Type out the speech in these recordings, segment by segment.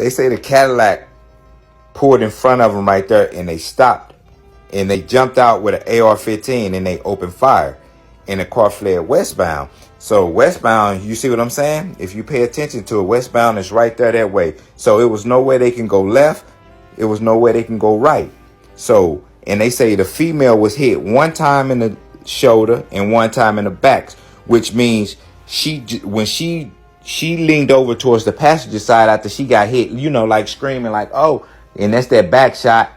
They say the Cadillac pulled in front of them right there, and they stopped. And they jumped out with an AR-15, and they opened fire. And the car fled westbound. So westbound, you see what I'm saying? If you pay attention to it, westbound is right there that way. So it was no way they can go left. It was no way they can go right. So, and they say the female was hit one time in the shoulder and one time in the back, which means when she leaned over towards the passenger side after she got hit, you know, like screaming like, oh, and that's that back shot.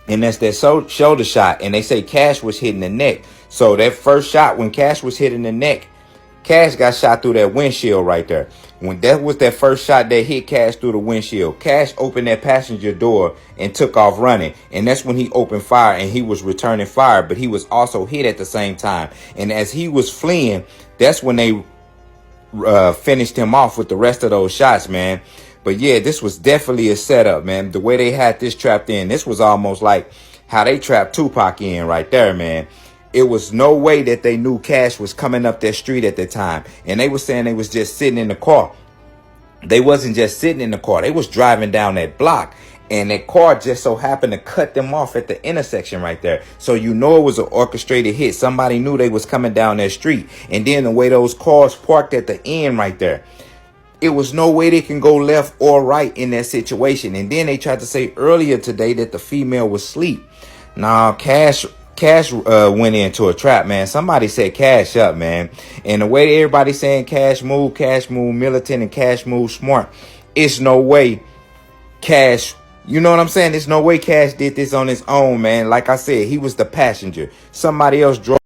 And that's that shoulder shot. And they say Cash was hitting the neck. So that first shot, when Cash was hitting the neck, Cash got shot through that windshield right there. When that was that first shot that hit Cash through the windshield, Cash opened that passenger door and took off running. And that's when he opened fire, and he was returning fire, but he was also hit at the same time. And as he was fleeing, that's when they finished him off with the rest of those shots, man. But yeah, this was definitely a setup, man. The way they had this trapped in, this was almost like how they trapped Tupac in right there, man. It was no way that they knew Cash was coming up that street at the time. And they were saying they was just sitting in the car. They wasn't just sitting in the car. They was driving down that block. And that car just so happened to cut them off at the intersection right there. So you know it was an orchestrated hit. Somebody knew they was coming down that street. And then the way those cars parked at the end right there, it was no way they can go left or right in that situation. And then they tried to say earlier today that the female was asleep. Nah, Cash went into a trap, man. Somebody said Cash up, man. And the way everybody's saying Cash move militant, and Cash move smart, it's no way Cash, you know what I'm saying? There's no way Cash did this on his own, man. Like I said, he was the passenger. Somebody else drove.